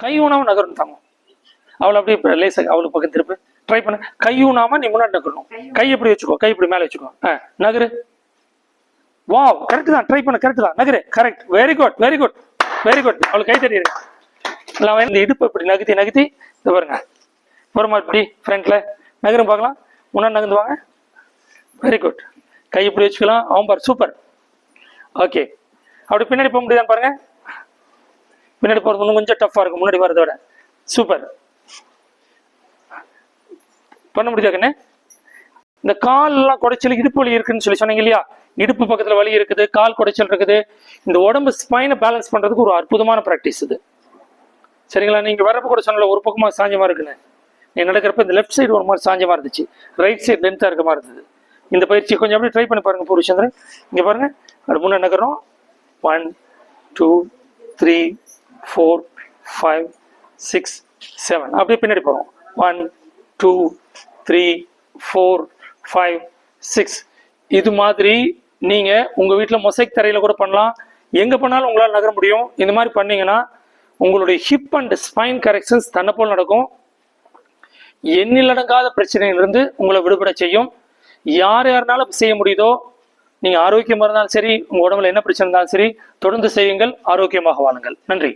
கை ஊனாம நகரணும் தாங்க. அவளை அப்படியே லேசாக அவளுக்கு பக்கம் திருப்பு. ட்ரை பண்ண. கை ஊனாம நீ முன்னாடி நகரணும். கை எப்படி வச்சுக்கோ, கை இப்படி மேலே வச்சுக்கோ. நகரு. வா, கரெக்ட் தான். ட்ரை பண்ண, கரெக்ட் தான். நகரு. Correct. Very good, very good, very good. அவளுக்கு கை தட்டிடு. இந்த இடுப்பு இப்படி நகர்த்தி நகர்த்தி இது பாருங்க. அப்புறமா இப்படி ஃப்ரண்ட்ல நகரும் பார்க்கலாம். முன்னாடி நகர்ந்து வாங்க. Very good. கை இப்படி வச்சுக்கலாம். அவன் பார், சூப்பர். ஓகே. அப்படி பின்னாடி போக முடியுதான்னு பாருங்க. பின்னாடி போகிறது இன்னும் கொஞ்சம் டஃப்பாக இருக்கும் முன்னாடி வரதை விட. சூப்பர். பண்ண முடியாதுன்னு இந்த கால் எல்லாம் குடைச்சல், இடுப்பு வலி இருக்குன்னு சொல்லி சொன்னீங்க இல்லையா? இடுப்பு பக்கத்துல வலி இருக்குது, கால் குடைச்சல் இருக்குது. இந்த உடம்பு ஸ்பைனை பேலன்ஸ் பண்றதுக்கு ஒரு அற்புதமான ப்ராக்டிஸ் இது. சரிங்களா? நீங்க வரப்ப கூட சொன்னல ஒரு பக்கமா சாஞ்சமா இருக்குன்னு. நீ நடக்கிறப்ப இந்த லெஃப்ட் சைடு ஒரு மாதிரி சாஞ்சமா இருந்துச்சு, ரைட் சைடு லென்த்தா இருக்க மாதிரி இருந்தது. இந்த பயிற்சி கொஞ்சம் அப்படியே ட்ரை பண்ணி பாருங்க பூர்வச்சந்திரன். இங்க பாருங்க, அது முன்னே நகரும். 1 2 3 4 5 6 7 அப்படியே பின்னாடி போறோம். 1 2 3 4 5 6. இது மாதிரி நீங்க உங்க வீட்டுல மொசைக் தரையில கூட பண்ணலாம், எங்க பண்ணாலும் உங்களால் நகர முடியும். இந்த மாதிரி பண்ணீங்கன்னா உங்களுடைய ஹிப் அண்ட் ஸ்பைன் கரெக்ஷன்ஸ் தன்னை போல் நடக்கும். எண்ணிலடங்காத பிரச்சனையிலிருந்து உங்களை விடுபட செய்யும். யார் யாருனாலும் செய்ய முடியுதோ, நீங்க ஆரோக்கியமா இருந்தாலும் சரி, உங்க உடம்புல என்ன பிரச்சனை இருந்தாலும் சரி, தொடர்ந்து செய்யுங்கள். ஆரோக்கியமாக வாழுங்கள். நன்றி.